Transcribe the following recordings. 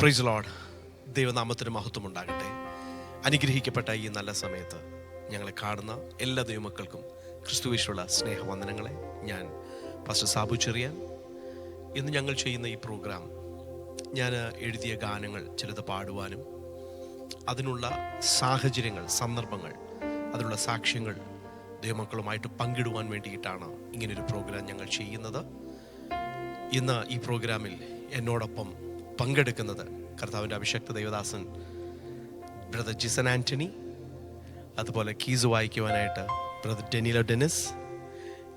Praise Lord. ദൈവനാമത്തിന് മഹത്വം ഉണ്ടാകട്ടെ. അനുഗ്രഹിക്കപ്പെട്ട ഈ നല്ല സമയത്ത് ഞങ്ങളെ കാണുന്ന എല്ലാ ദൈവമക്കൾക്കും ക്രിസ്തുവിലുള്ള സ്നേഹവന്ദനങ്ങളെ. ഞാൻ പാസ്റ്റർ സാബു ചെറിയാൻ. ഇന്ന് ഞങ്ങൾ ചെയ്യുന്ന ഈ പ്രോഗ്രാം ഞാൻ എഴുതിയ ഗാനങ്ങൾ ചിലത് പാടുവാനും അതിനുള്ള സാഹചര്യങ്ങൾ, സന്ദർഭങ്ങൾ, അതിനുള്ള സാക്ഷ്യങ്ങൾ ദൈവമക്കളുമായിട്ട് പങ്കിടുവാൻ വേണ്ടിയിട്ടാണ് ഇങ്ങനൊരു പ്രോഗ്രാം ഞങ്ങൾ ചെയ്യുന്നത്. ഇന്ന് ഈ പ്രോഗ്രാമിൽ എന്നോടൊപ്പം പങ്കെടുക്കുന്നത് കർത്താവിൻ്റെ അഭിഷക്ത ദൈവദാസൻ ബ്രദർ ജിസൻ ആൻ്റണി, അതുപോലെ കീസ് വായിക്കുവാനായിട്ട് ബ്രദർ ഡെനിലോ ഡെനിസ്,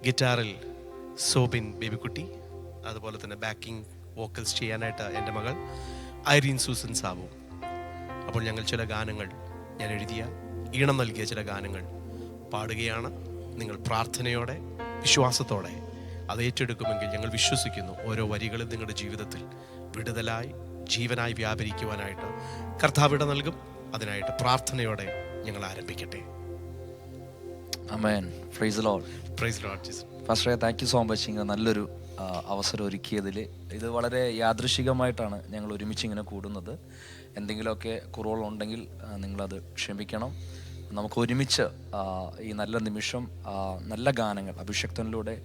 ഗിറ്റാറിൽ സോബിൻ ബേബിക്കുട്ടി, അതുപോലെ തന്നെ ബാക്കിംഗ് വോക്കൽസ് ചെയ്യാനായിട്ട് എൻ്റെ മകൾ ഐറീൻ സൂസൻ സാബു. അപ്പോൾ ഞങ്ങൾ ചില ഗാനങ്ങൾ, ഞാൻ എഴുതിയ ഈണം നൽകിയ ചില ഗാനങ്ങൾ പാടുകയാണ്. നിങ്ങൾ പ്രാർത്ഥനയോടെ, വിശ്വാസത്തോടെ അത് ഏറ്റെടുക്കുമെങ്കിൽ ഞങ്ങൾ വിശ്വസിക്കുന്നു ഓരോ വരികളും നിങ്ങളുടെ ജീവിതത്തിൽ വിടുതലായി, ജീവനായി വ്യാപരിക്കുവാനായിട്ട് കർത്താവിട നൽകും. അതിനായിട്ട് പ്രാർത്ഥനയോടെ ഞങ്ങൾ ആരംഭിക്കട്ടെ. Amen. Praise the Lord. Praise the Lord Jesus. പാസ്റ്ററെ, താങ്ക് യു സോ മച്ച്. ഇങ്ങനെ നല്ലൊരു അവസരം ഒരുക്കിയതിൽ. ഇത് വളരെ യാദൃശികമായിട്ടാണ് ഞങ്ങൾ ഒരുമിച്ച് ഇങ്ങനെ കൂടുന്നത്. എന്തെങ്കിലുമൊക്കെ കുറവുകളുണ്ടെങ്കിൽ നിങ്ങളത് ക്ഷമിക്കണം. നമുക്ക് ഒരുമിച്ച് ഈ നല്ല നിമിഷം, നല്ല ഗാനങ്ങൾ അഭിഷക്തനിലൂടെ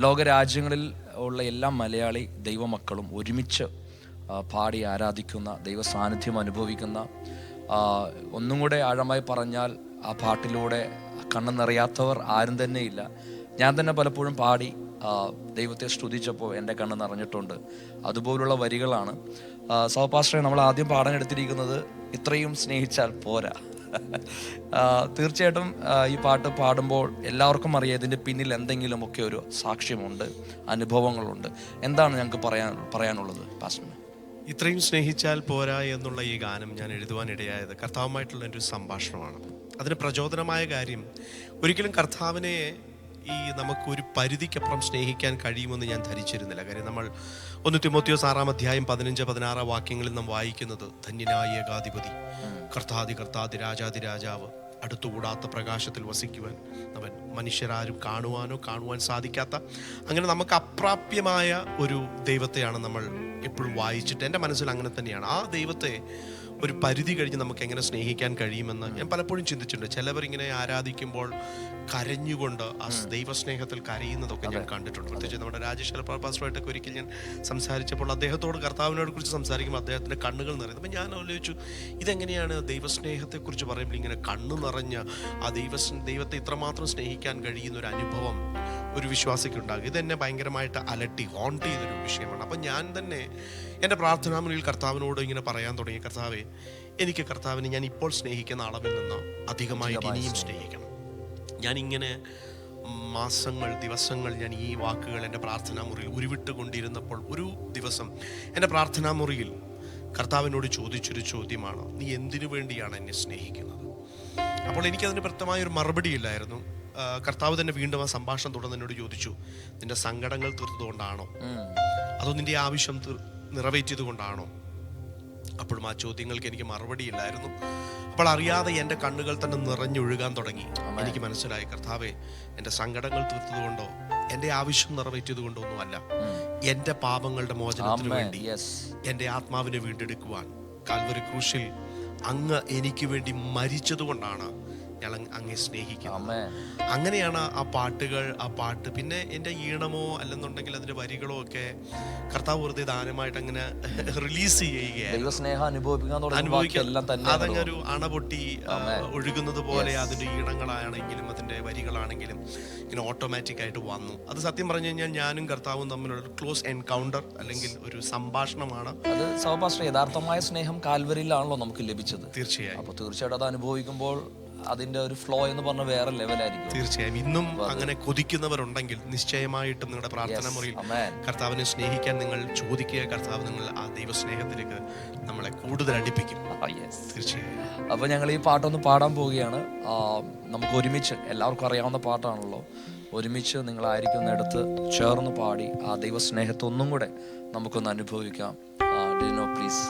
ലോകരാജ്യങ്ങളിൽ ഉള്ള എല്ലാ മലയാളി ദൈവമക്കളും ഒരുമിച്ച് പാടി ആരാധിക്കുന്ന, ദൈവ സാന്നിധ്യം അനുഭവിക്കുന്ന, ഒന്നും കൂടെ ആഴമായി പറഞ്ഞാൽ ആ പാട്ടിലൂടെ കണ്ണ് നിറയാത്തവർ ആരും തന്നെ ഇല്ല. ഞാൻ തന്നെ പലപ്പോഴും പാടി ദൈവത്തെ സ്തുതിച്ചപ്പോൾ എൻ്റെ കണ്ണ് നിറഞ്ഞിട്ടുണ്ട്. അതുപോലുള്ള വരികളാണ്. സഹപാസ്റ്ററെ, നമ്മൾ ആദ്യം പാടാൻ എടുത്തിരിക്കുന്നത് ഇത്രയും സ്നേഹിച്ചാൽ പോരാ. തീർച്ചയായിട്ടും ഈ പാട്ട് പാടുമ്പോൾ എല്ലാവർക്കും അറിയാം ഇതിൻ്റെ പിന്നിൽ എന്തെങ്കിലുമൊക്കെ ഒരു സാക്ഷ്യമുണ്ട്, അനുഭവങ്ങളുണ്ട്. എന്താണ് ഞങ്ങൾക്ക് പറയാനുള്ളത് പാസ്റ്ററിന്? ഇത്രയും സ്നേഹിച്ചാൽ പോരാ എന്നുള്ള ഈ ഗാനം ഞാൻ എഴുതുവാനിടയായത് കർത്താവുമായിട്ടുള്ള ഒരു സംഭാഷണമാണ്. അതിന് പ്രചോദനമായ കാര്യം, ഒരിക്കലും കർത്താവിനെ നമുക്കൊരു പരിധിക്കപ്പുറം സ്നേഹിക്കാൻ കഴിയുമെന്ന് ഞാൻ ധരിച്ചിരുന്നില്ല. കാര്യം നമ്മൾ 1 തിമോത്തിയോസ് 6 അധ്യായം 15-16 വാക്യങ്ങളിൽ നാം വായിക്കുന്നത്, ധന്യനായ ഏകാധിപതി, കർത്താതി രാജാതി രാജാവ്, അടുത്തുകൂടാത്ത പ്രകാശത്തിൽ വസിക്കുവാൻ അവൻ മനുഷ്യരാരും കാണുവാൻ സാധിക്കാത്ത, അങ്ങനെ നമുക്ക് അപ്രാപ്യമായ ഒരു ദൈവത്തെയാണ് നമ്മൾ എപ്പോഴും വായിച്ചിട്ട് എൻ്റെ മനസ്സിൽ അങ്ങനെ തന്നെയാണ്. ആ ദൈവത്തെ ഒരു പരിധി കഴിഞ്ഞ് നമുക്ക് എങ്ങനെ സ്നേഹിക്കാൻ കഴിയുമെന്ന് ഞാൻ പലപ്പോഴും ചിന്തിച്ചിട്ടുണ്ട്. ചിലവരിങ്ങനെ ആരാധിക്കുമ്പോൾ കരഞ്ഞുകൊണ്ട് ആ ദൈവസ്നേഹത്തിൽ കരയുന്നതൊക്കെ ഞാൻ കണ്ടിട്ടുണ്ട്. പ്രത്യേകിച്ച് നമ്മുടെ രാജേഷ് പാസ്റ്ററുമായിട്ടൊക്കെ ഒരിക്കൽ ഞാൻ സംസാരിച്ചപ്പോൾ അദ്ദേഹത്തോട് കർത്താവിനോട് കുറിച്ച് സംസാരിക്കുമ്പോൾ അദ്ദേഹത്തിൻ്റെ കണ്ണുകൾ നിറയുന്നത്. അപ്പം ഞാൻ ആലോചിച്ചു, ഇതെങ്ങനെയാണ് ദൈവസ്നേഹത്തെക്കുറിച്ച് പറയുമ്പോൾ ഇങ്ങനെ കണ്ണു നിറഞ്ഞ ആ ദൈവത്തെ ഇത്രമാത്രം സ്നേഹിക്കാൻ കഴിയുന്ന ഒരു അനുഭവം ഒരു വിശ്വാസിക്ക് ഉണ്ടാകും. ഇതെന്നെ ഭയങ്കരമായിട്ട് ഹോണ്ട് ചെയ്തൊരു വിഷയമാണ്. അപ്പം ഞാൻ തന്നെ എൻ്റെ പ്രാർത്ഥനാ മുറിയിൽ കർത്താവിനോട് ഇങ്ങനെ പറയാൻ തുടങ്ങി, കർത്താവേ, എനിക്ക് കർത്താവിനെ ഞാൻ ഇപ്പോൾ സ്നേഹിക്കുന്ന അളവിൽ നിന്ന് അധികമായിട്ട് ഇനിയും സ്നേഹിക്കണം. ഞാനിങ്ങനെ ദിവസങ്ങൾ ഞാൻ ഈ വാക്കുകൾ എൻ്റെ പ്രാർത്ഥനാ മുറിയിൽ ഉരുവിട്ട് കൊണ്ടിരുന്നപ്പോൾ ഒരു ദിവസം എൻ്റെ പ്രാർത്ഥനാ മുറിയിൽ കർത്താവിനോട് ചോദിച്ചൊരു ചോദ്യമാണ്, നീ എന്തിനു വേണ്ടിയാണ് എന്നെ സ്നേഹിക്കുന്നത്? അപ്പോൾ എനിക്കതിന് വ്യക്തമായൊരു മറുപടി ഇല്ലായിരുന്നു. കർത്താവ് തന്നെ വീണ്ടും ആ സംഭാഷണം തുടർന്ന് എന്നോട് ചോദിച്ചു, നിന്റെ സങ്കടങ്ങൾ തീർത്തതുകൊണ്ടാണോ, അതോ നിന്റെ ആവശ്യം നിറവേറ്റിയത് കൊണ്ടാണോ? അപ്പോഴും ആ ചോദ്യങ്ങൾക്ക് എനിക്ക് മറുപടി ഇല്ലായിരുന്നു. അപ്പോൾ അറിയാതെ എൻ്റെ കണ്ണുകൾ തന്നെ നിറഞ്ഞൊഴുകാൻ തുടങ്ങി. എനിക്ക് മനസ്സിലായി, കർത്താവേ, എൻ്റെ സങ്കടങ്ങൾ തീർത്തതുകൊണ്ടോ എൻ്റെ ആവശ്യം നിറവേറ്റിയത് കൊണ്ടോ ഒന്നുമല്ല, എൻ്റെ പാപങ്ങളുടെ മോചനത്തിന് വേണ്ടി, എൻ്റെ ആത്മാവിനെ വീണ്ടെടുക്കുവാൻ കാൽവരി ക്രൂശിൽ അങ്ങ് എനിക്ക് വേണ്ടി മരിച്ചത് കൊണ്ടാണ് ഞാൻ അങ്ങേ സ്നേഹിക്കുന്നത്. അങ്ങനെയാണ് ആ പാട്ട്. പിന്നെ എൻ്റെ ഈണമോ അല്ലെന്നുണ്ടെങ്കിൽ അതിൻ്റെ വരികളോ ഒക്കെ കർത്താവ് വെറുതെ ദാനമായിട്ട് അങ്ങനെ റിലീസ് അതങ്ങനെ ഒരു അണപൊട്ടി ഒഴുകുന്നത് പോലെ അതിൻ്റെ ഈണങ്ങളാണെങ്കിലും അതിൻ്റെ വരികളാണെങ്കിലും ഇങ്ങനെ ഓട്ടോമാറ്റിക് ആയിട്ട് വന്നു. അത് സത്യം പറഞ്ഞു കഴിഞ്ഞാൽ ഞാനും കർത്താവും തമ്മിലുള്ള ക്ലോസ് എൻകൗണ്ടർ അല്ലെങ്കിൽ ഒരു സംഭാഷണമാണ്. അത് സഹപാസ്റ്റർ, യഥാർത്ഥമായ സ്നേഹം കാൽവരിയിലാണല്ലോ നമുക്ക് ലഭിച്ചത്. തീർച്ചയായും. അപ്പോൾ തീർച്ചയായിട്ടും അത് അനുഭവിക്കുമ്പോൾ അതിന്റെ ഒരു ഫ്ലോ എന്ന് പറഞ്ഞ വേറെ ലെവലായിരിക്കും. തീർച്ചയായും. ഇന്നും അങ്ങനെ കൊതിക്കുന്നവരുണ്ടെങ്കിൽ നിശ്ചയമായിട്ടും നിങ്ങളുടെ പ്രാർത്ഥന മുറിയിൽ കർത്താവിനെ സ്നേഹിക്കാൻ നിങ്ങൾ ചോദിക്കുക. കർത്താവ് നിങ്ങൾ ആ ദൈവസ്നേഹത്തിലേക്ക് നമ്മളെ കൂടുതൽ അടുപ്പിക്കും. തീർച്ചയായും. അപ്പൊ ഞങ്ങൾ ഈ പാട്ടൊന്ന് പാടാൻ പോവുകയാണ്. നമുക്ക് ഒരുമിച്ച്, എല്ലാവർക്കും അറിയാവുന്ന പാട്ടാണല്ലോ, ഒരുമിച്ച് നിങ്ങളായിരിക്കുന്നിടത്ത് ചേർന്ന് പാടി ആ ദൈവസ്നേഹത്തെ ഒന്നും കൂടെ നമുക്കൊന്ന് അനുഭവിക്കാം. പ്ലീസ്.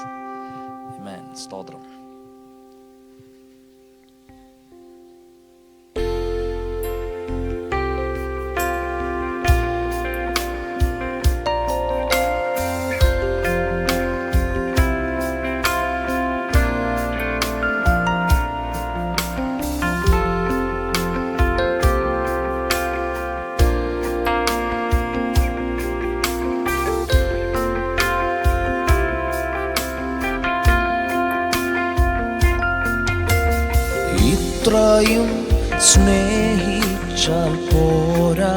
ആമേൻ. സ്തോത്രം. ഇത്രയും സ്നേഹിച്ചാൽ പോരാ,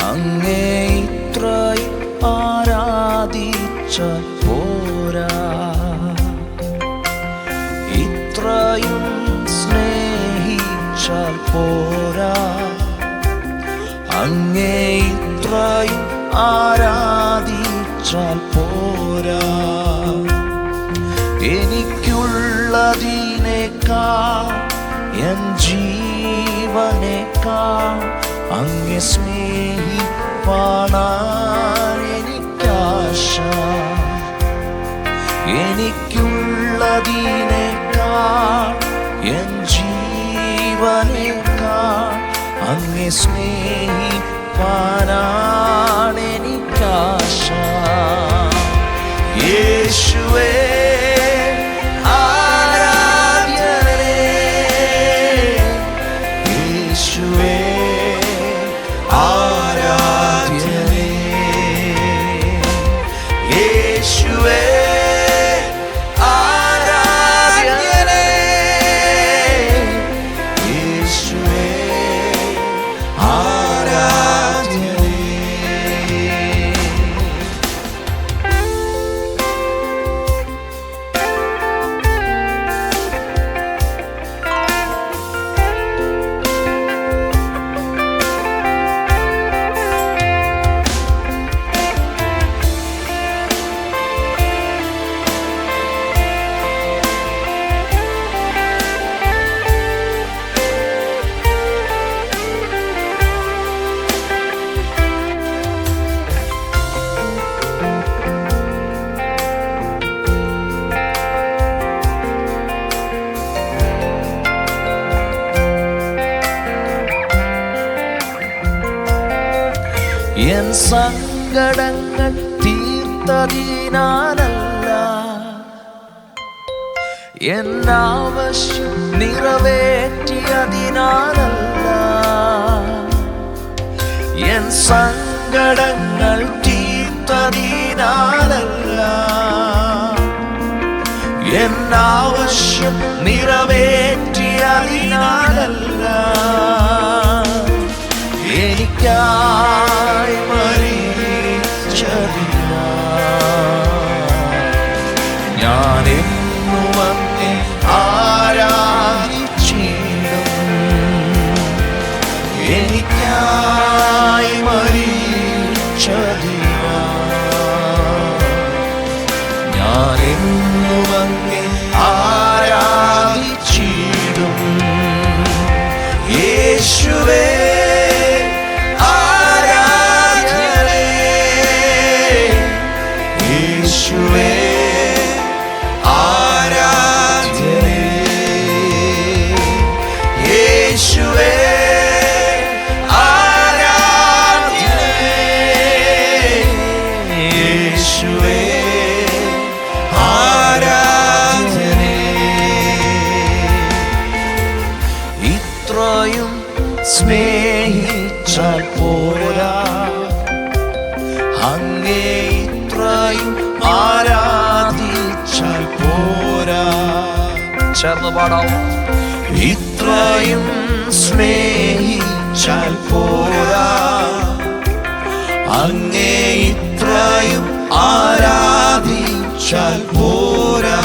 അങ്ങേ ഇത്രയും ആരാധിച്ചാൽ പോരാ. ഇത്രയും സ്നേഹിച്ചാൽ പോരാ, അങ്ങേ ഇത്രയും ആരാധിച്ചാൽ പോരാ. എനിക്കുള്ളതിനേക്കാൾ എൻ ജീവനേക്കാൾ അങ്ങേ സ്നേഹിപ്പാനാൻ എനിക്കാശ. എനിക്കുള്ളതിനേക്കാൾ എൻ ജീവനേക്കാൾ അങ്ങേ സ്നേഹിപ്പാനാൻ എനിക്കാശ. യേശുവേ എൻ സങ്കടങ്ങൾ തീർത്തതിനാലല്ല, എൻ ആവശ്യം നിറവേറ്റിയതിനാലല്ല. എൻ സങ്കടങ്ങൾ തീർത്തതിനാലല്ല, എൻ ആവശ്യം നിറവേറ്റിയതിനാലല്ല. എനിക്കായി മരിച്ചതിനാൽ ഞാൻ എന്നും അങ്ങേ ആരാധിച്ചിടും. എനിക്കായി മരിച്ചതിനാൽ ഞാൻ എന്നും അങ്ങേ ആരാധിച്ചിടും. യേശുവേ ഇത്രയും സ്നേഹിച്ചാൽ പോരാ, അങ്ങേ ഇത്രയും ആരാധിച്ചാൽ പോരാ. ചേർന്ന് പാടാം. ഇത്രയും സ്നേഹിച്ചാൽ പോരാ, അങ്ങേ ഇത്രയും ആരാധിച്ചാൽ പോരാ.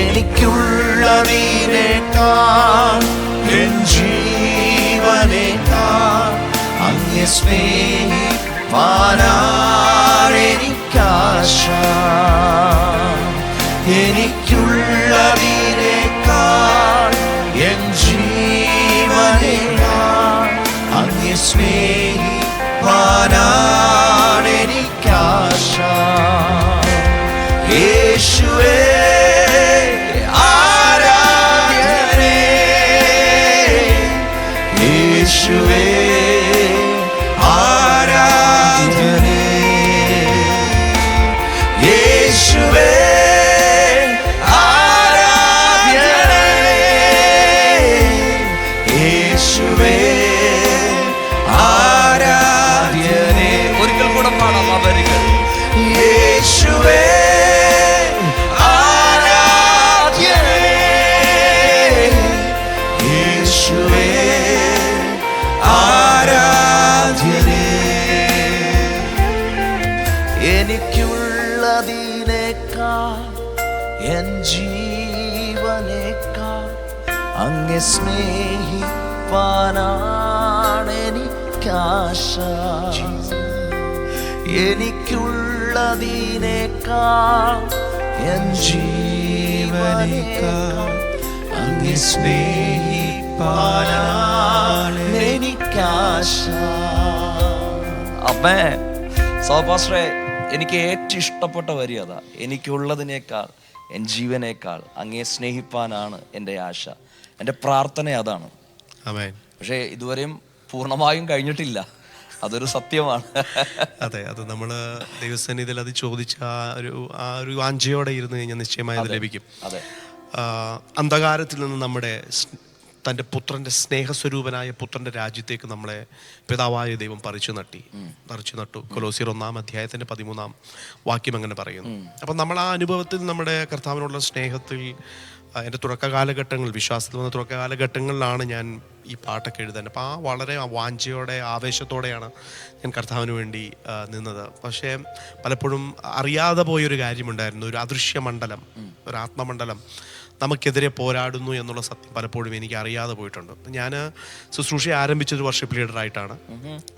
എനിക്കുള്ളതിനേക്കാൾ എൻ ജീവനേക്കാൾ അങ്ങേ സ്നേഹിപ്പാനാൻ എനിക്കാശ. എനിക്കുള്ളതിനേക്കാൾ എൻ ജീവനേക്കാൾ അങ്ങേ സ്നേഹിപ്പാനാൻ എനിക്കാശ. യേശുവേ യേശുവേ ആരാധനേ, യേശുവേ ആരാധനേ. എനിക്കുള്ളതിനേക്കാൾ അങ്ങേ സ്നേഹിപ്പാനാണ് എനിക്കാശ. എനിക്കുള്ളതിനേക്കാൾ എൻ ജീവനേക്കാൾ അങ്ങേ സ്നേഹിപ്പാനാണ് എനിക്കാശ. അമ്മേ സഹപാസ്റ്ററെ, എനിക്ക് ഏറ്റവും ഇഷ്ടപ്പെട്ട വരി അതാ. എനിക്കുള്ളതിനേക്കാൾ എൻ ജീവനേക്കാൾ അങ്ങേ സ്നേഹിപ്പാനാണ് എൻ്റെ ആശ. എൻ്റെ പ്രാർത്ഥന അതാണ്. ആമേൻ. പക്ഷേ ഇതുവരെയും പൂർണ്ണമായും കഴിഞ്ഞിട്ടില്ല, അതൊരു സത്യമാണ്. അതെ, അത് നമ്മൾ ദൈവസന്നിധിയിൽ അത് ചോദിച്ച ആ ഒരു വാഞ്ചയോടെ ഇരുന്ന് കഴിഞ്ഞാൽ നിശ്ചയമായി അത് ലഭിക്കും. അതെ. അന്ധകാരത്തിൽ നിന്ന് നമ്മുടെ തൻ്റെ പുത്രൻ്റെ സ്നേഹസ്വരൂപനായ പുത്രൻ്റെ രാജ്യത്തേക്ക് നമ്മളെ പിതാവായ ദൈവം പറിച്ചു നട്ടു. കൊലോസ്യർ 1-ാം 13 അങ്ങനെ പറയുന്നു. അപ്പം നമ്മൾ ആ അനുഭവത്തിൽ നമ്മുടെ കർത്താവിനോടുള്ള സ്നേഹത്തിൽ എൻ്റെ തുടക്ക കാലഘട്ടങ്ങളിൽ, വിശ്വാസത്തിൽ വന്ന തുടക്ക കാലഘട്ടങ്ങളിലാണ് ഞാൻ ഈ പാട്ടൊക്കെ എഴുതാൻ. അപ്പോൾ ആ വളരെ വാഞ്ചയോടെ ആവേശത്തോടെയാണ് ഞാൻ കർത്താവിന് വേണ്ടി നിന്നത്. പക്ഷേ പലപ്പോഴും അറിയാതെ പോയൊരു കാര്യമുണ്ടായിരുന്നു. ഒരു അദൃശ്യ മണ്ഡലം, ഒരു ആത്മമണ്ഡലം നമുക്കെതിരെ പോരാടുന്നു എന്നുള്ള സത്യം പലപ്പോഴും എനിക്ക് അറിയാതെ പോയിട്ടുണ്ട്. ഞാൻ ശുശ്രൂഷ ആരംഭിച്ചൊരു വർഷിപ്പ് ലീഡറായിട്ടാണ്.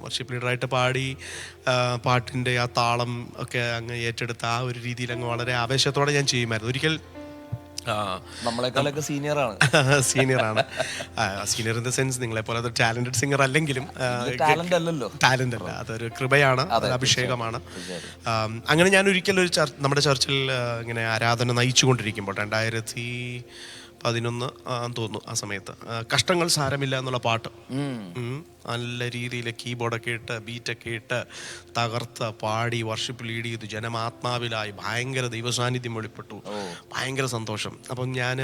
വർഷിപ്പ് ലീഡറായിട്ട് പാടി പാട്ടിൻ്റെ ആ താളം ഒക്കെ അങ്ങ് ഏറ്റെടുത്ത ആ ഒരു രീതിയിൽ അങ്ങ് വളരെ ആവേശത്തോടെ ഞാൻ ചെയ്യുമായിരുന്നു. ഒരിക്കൽ നമ്മളെക്കാളൊക്കെ സീനിയറാണ്. സീനിയർ ഇൻ ദ സെൻസ് നിങ്ങളെ പോലെ ടാലന്റഡ് സിംഗർ അല്ലെങ്കിലും ടാലന്റ് അല്ല, അതൊരു കൃപയാണ്, അതൊരു അഭിഷേകമാണ്. അങ്ങനെ ഞാൻ ഒരിക്കലും നമ്മുടെ ചർച്ചിൽ ഇങ്ങനെ ആരാധന നയിച്ചുകൊണ്ടിരിക്കുമ്പോൾ 2011 തോന്നുന്നു ആ സമയത്ത് കഷ്ടങ്ങൾ സാരമില്ല എന്നുള്ള പാട്ട് നല്ല രീതിയിൽ കീബോർഡൊക്കെ ഇട്ട് ബീറ്റൊക്കെ ഇട്ട് തകർത്ത് പാടി വർഷിപ്പ് ലീഡ് ചെയ്തു. ജനമാത്മാവിലായി ഭയങ്കര ദൈവസാന്നിധ്യം വെളിപ്പെട്ടു. ഭയങ്കര സന്തോഷം. അപ്പം ഞാൻ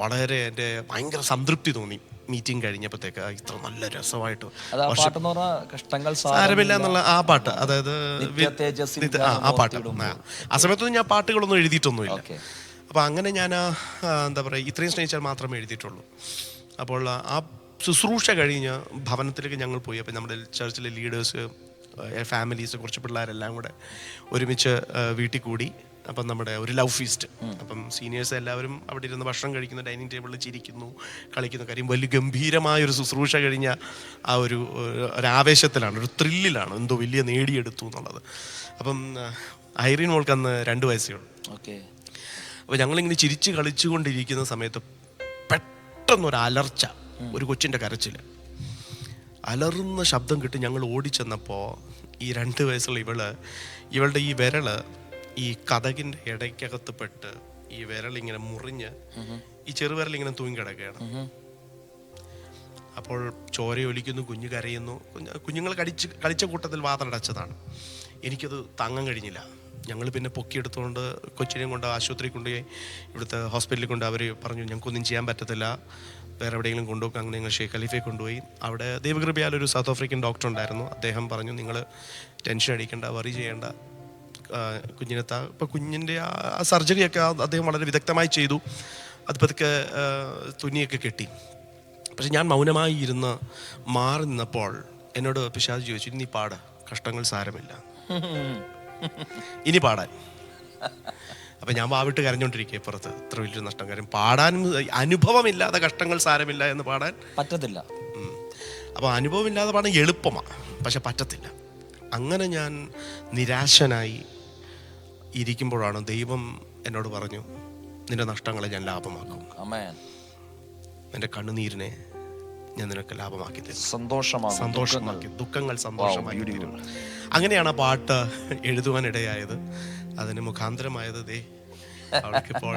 വളരെ എൻ്റെ ഭയങ്കര സംതൃപ്തി തോന്നി മീറ്റിംഗ് കഴിഞ്ഞപ്പോഴത്തേക്ക്. ഇത്ര നല്ല രസമായിട്ട് കഷ്ടങ്ങൾ സാരമില്ല എന്നുള്ള ആ പാട്ട്, അതായത് ആ പാട്ട്. ആ സമയത്തൊന്നും ഞാൻ പാട്ടുകളൊന്നും എഴുതിയിട്ടൊന്നുമില്ല. അപ്പോൾ അങ്ങനെ ഞാൻ എന്താ പറയുക, ഇത്രയും സ്നേഹിച്ചാൽ മാത്രമേ എഴുതിയിട്ടുള്ളൂ. അപ്പോൾ ആ ശുശ്രൂഷ കഴിഞ്ഞ് ഭവനത്തിലേക്ക് ഞങ്ങൾ പോയി. അപ്പം നമ്മുടെ ചർച്ചിലെ ലീഡേഴ്സ്, ഫാമിലീസ്, കുറച്ച് പിള്ളേരെല്ലാം കൂടെ ഒരുമിച്ച് വീട്ടിൽ കൂടി. അപ്പം നമ്മുടെ ഒരു ലവ് ഫീസ്റ്റ്. അപ്പം സീനിയേഴ്സ് എല്ലാവരും അവിടെ ഇരുന്ന് ഭക്ഷണം കഴിക്കുന്നു, ഡൈനിങ് ടേബിളിൽ ചിരിക്കുന്നു, കളിക്കുന്നു. കാര്യം വലിയ ഗംഭീരമായൊരു ശുശ്രൂഷ കഴിഞ്ഞ ആ ഒരു ആവേശത്തിലാണ്, ഒരു ത്രില്ലിലാണ്, എന്തോ വലിയ നേടിയെടുത്തു എന്നുള്ളത്. അപ്പം ഐറിൻ മോൾക്ക് അന്ന് 2 വയസ്സേ ഉള്ളൂ. അപ്പോൾ ഞങ്ങളിങ്ങനെ ചിരിച്ച് കളിച്ചുകൊണ്ടിരിക്കുന്ന സമയത്ത് പെട്ടെന്നൊരു അലർച്ച, ഒരു കൊച്ചിൻ്റെ കരച്ചിൽ, അലറുന്ന ശബ്ദം കിട്ടി. ഞങ്ങൾ ഓടിച്ചെന്നപ്പോൾ ഈ 2 വയസ്സുള്ള ഇവളുടെ ഈ വിരല് ഈ കതകിൻ്റെ ഇടയ്ക്കകത്ത് പെട്ട് ഈ വിരലിങ്ങനെ മുറിഞ്ഞ് ഈ ചെറുവിരലിങ്ങനെ തൂങ്ങിക്കിടക്കുകയാണ്. അപ്പോൾ ചോരയൊലിക്കുന്നു, കുഞ്ഞ് കരയുന്നു. കുഞ്ഞുങ്ങൾ കളിച്ച കൂട്ടത്തിൽ വാതിലടച്ചതാണ്. എനിക്കത് താങ്ങാൻ കഴിഞ്ഞില്ല. ഞങ്ങൾ പിന്നെ പൊക്കിയെടുത്തുകൊണ്ട് കൊച്ചിനെയും കൊണ്ട് ആശുപത്രി കൊണ്ടുപോയി, ഇവിടുത്തെ ഹോസ്പിറ്റലിൽ കൊണ്ട് അവർ പറഞ്ഞു ഞങ്ങൾക്കൊന്നും ചെയ്യാൻ പറ്റത്തില്ല, വേറെ എവിടെയെങ്കിലും കൊണ്ടുപോകും. അങ്ങനെ ഞങ്ങൾ ഷെയ്ഖ് ഖലീഫയെ കൊണ്ടുപോയി. അവിടെ ദൈവകൃപയാൽ ഒരു സൗത്ത് ആഫ്രിക്കൻ ഡോക്ടർ ഉണ്ടായിരുന്നു. അദ്ദേഹം പറഞ്ഞു നിങ്ങൾ ടെൻഷൻ അടിക്കേണ്ട, വറി ചെയ്യേണ്ട, ഇപ്പോൾ കുഞ്ഞിൻ്റെ ആ സർജറിയൊക്കെ അദ്ദേഹം വളരെ വിദഗ്ധമായി ചെയ്തു. അത് പതുക്കെ തുന്നിയൊക്കെ കെട്ടി. പക്ഷെ ഞാൻ മൗനമായി ഇരുന്ന് മാറി നിന്നപ്പോൾ എന്നോട് പിശാച് ചോദിച്ചു, ഇനി പാട്, കഷ്ടങ്ങൾ സാരമില്ല, ഇനി പാടാൻ. അപ്പം ഞാൻ വാവിട്ട് കരഞ്ഞോണ്ടിരിക്കുക പുറത്ത്. ഇത്ര വലിയൊരു നഷ്ടം. കാര്യം പാടാനും അനുഭവമില്ലാതെ കഷ്ടങ്ങൾ സാരമില്ല എന്ന് പാടാൻ പറ്റത്തില്ല. അപ്പോൾ അനുഭവമില്ലാതെ പാടാൻ എളുപ്പമാണ്, പക്ഷെ പറ്റത്തില്ല. അങ്ങനെ ഞാൻ നിരാശനായി ഇരിക്കുമ്പോഴാണ് ദൈവം എന്നോട് പറഞ്ഞു, നിന്റെ നഷ്ടങ്ങളെ ഞാൻ ലാഭമാക്കും, നിന്റെ കണ്ണുനീരിനെ ഞാൻ നിനക്ക് ലാഭമാക്കി തരും, സന്തോഷമാക്കി, ദുഃഖങ്ങൾ സന്തോഷമാക്കി തരും. അങ്ങനെയാണ് ആ പാട്ട് എഴുതുവാനിടയായത്. അതിന് മുഖാന്തരമായത് അവൾക്കിപ്പോൾ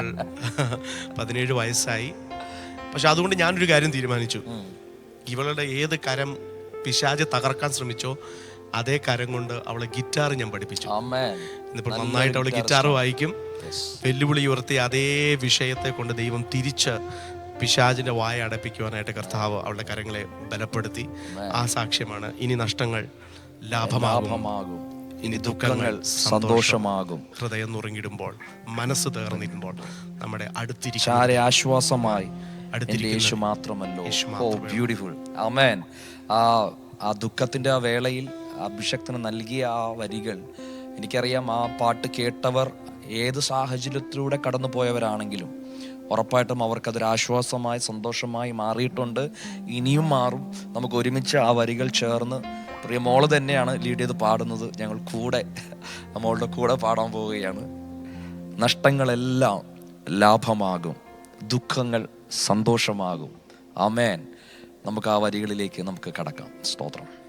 17 വയസ്സായി. പക്ഷെ അതുകൊണ്ട് ഞാനൊരു കാര്യം തീരുമാനിച്ചു, ഇവളുടെ ഏത് കരം പിശാച് തകർക്കാൻ ശ്രമിച്ചോ അതേ കരം കൊണ്ട് അവളെ ഗിറ്റാർ ഞാൻ പഠിപ്പിച്ചു. ഇന്നിപ്പോൾ നന്നായിട്ട് അവള് ഗിറ്റാർ വായിക്കും. വെല്ലുവിളി ഉയർത്തി അതേ വിഷയത്തെ കൊണ്ട് ദൈവം തിരിച്ച് പിശാചിന്റെ വായ അടപ്പിക്കുവാനായിട്ട് കർത്താവ് അവളുടെ കരങ്ങളെ ബലപ്പെടുത്തി. ആ സാക്ഷ്യമാണ്. ഇനി നഷ്ടങ്ങൾ ലാഭമാകും, ഇനി ദുഃഖങ്ങൾ സന്തോഷമാകും. ഹൃദയം നുറുങ്ങിടുമ്പോൾ, മനസ്സ് തേർന്നിടുമ്പോൾ നമ്മുടെ അടുത്തിരിക്കും ആശ്വാസമായി യേശു മാത്രമല്ലോ. ബ്യൂട്ടിഫുൾ. ആമേൻ. ആ ദുഃഖത്തിന്റെ ആ വേളയിൽ അഭിഷക്തന് നൽകിയ ആ വരികൾ, എനിക്കറിയാം ആ പാട്ട് കേട്ടവർ ഏത് സാഹചര്യത്തിലൂടെ കടന്നു പോയവരാണെങ്കിലും ഉറപ്പായിട്ടും അവർക്കതൊരു ആശ്വാസമായി സന്തോഷമായി മാറിയിട്ടുണ്ട്. ഇനിയും മാറും. നമുക്ക് ഒരുമിച്ച് ആ വരികൾ ചേർന്ന്, പ്രിയ മോള് തന്നെയാണ് ലീഡ് ചെയ്ത് പാടുന്നത്, ഞങ്ങൾ കൂടെ മോളുടെ കൂടെ പാടാൻ പോവുകയാണ്. നഷ്ടങ്ങളെല്ലാം ലാഭമാകും, ദുഃഖങ്ങൾ സന്തോഷമാകും. ആമേൻ. നമുക്ക് ആ വരികളിലേക്ക് നമുക്ക് കടക്കാം. സ്തോത്രം.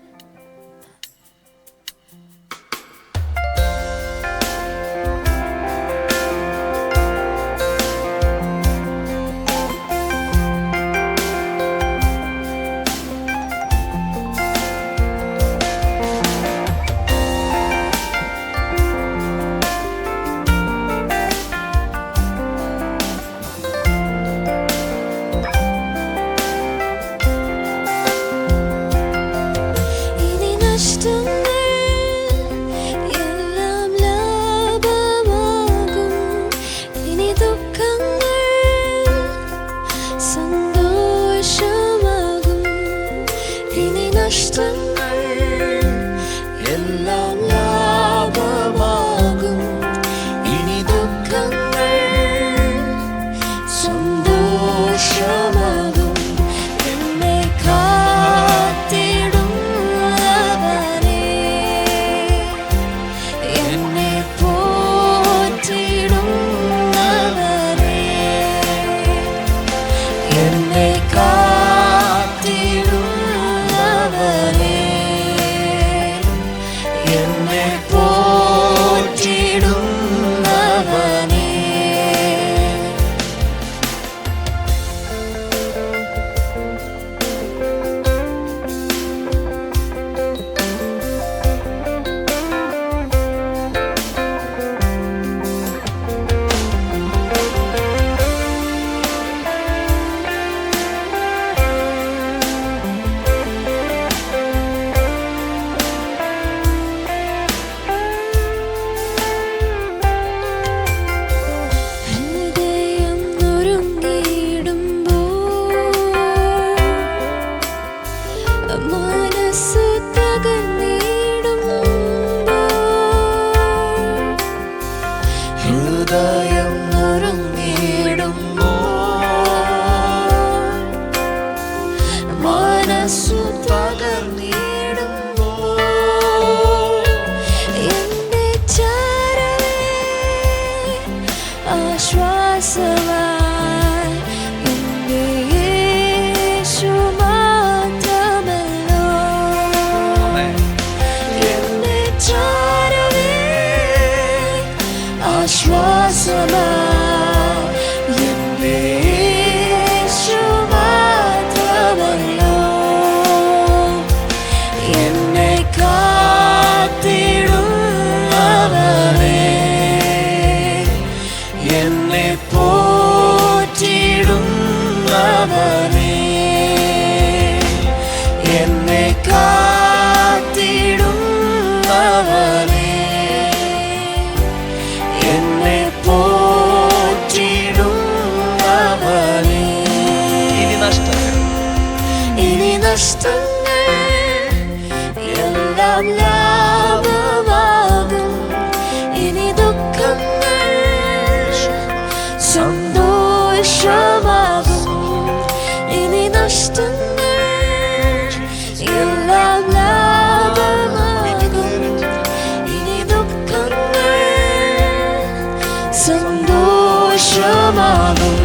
സന്തോഷമാകും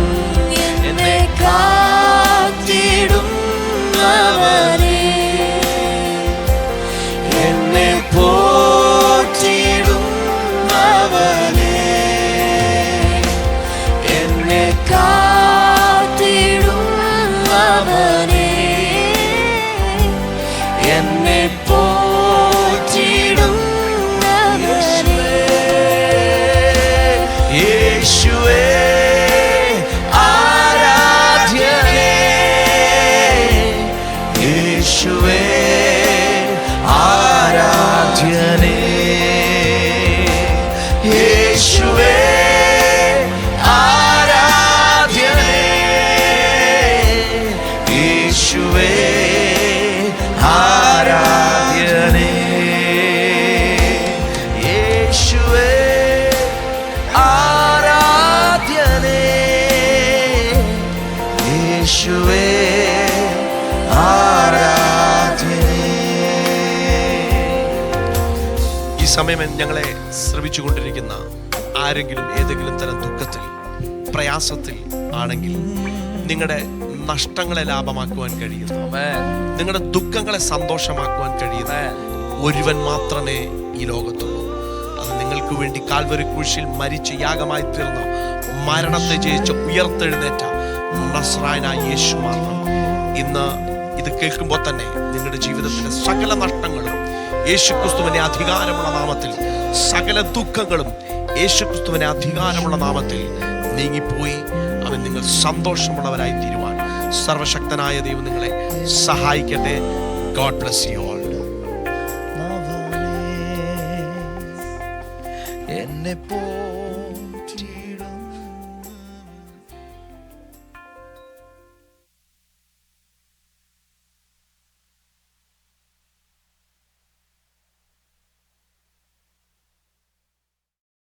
എന്നെ കാത്തിടുന്നവനേ യേശുവേ ആരാധനേ. ഈ സമയം ഞങ്ങളെ ശ്രവിച്ചുകൊണ്ടിരിക്കുന്ന ആരെങ്കിലും ഏതെങ്കിലും തരം ദുഃഖത്തിൽ, പ്രയാസത്തിൽ ആണെങ്കിൽ, നിങ്ങളുടെ നഷ്ടങ്ങളെ ലാഭമാക്കുവാൻ കഴിയുന്നു, നിങ്ങളുടെ ദുഃഖങ്ങളെ സന്തോഷമാക്കുവാൻ കഴിയുന്ന ഒരുവൻ മാത്രമേ ഈ ലോകത്തുള്ളൂ. അത് നിങ്ങൾക്ക് വേണ്ടി കാൽവരി ക്രൂശിൽ മരിച്ച് യാഗമായി തീർന്ന, മരണത്തെ ജയിച്ച് ഉയർത്തെഴുന്നേറ്റ നസ്രായനായ യേശു മാത്രം. ഇന്ന് ഇത് കേൾക്കുമ്പോൾ തന്നെ നിങ്ങളുടെ ജീവിതത്തിലെ സകല നഷ്ടങ്ങളും യേശുക്രിസ്തുവിന്റെ അധികാരമുള്ള നാമത്തിൽ, സകല ദുഃഖങ്ങളും യേശുക്രിസ്തുവിന്റെ അധികാരമുള്ള നാമത്തിൽ നീങ്ങിപ്പോയി അവൻ നിങ്ങൾ സന്തോഷമുള്ളവരായി തീരുവാൻ സർവശക്തനായ ദൈവം നിങ്ങളെ സഹായിക്കട്ടെ. God bless you all. എന്നെ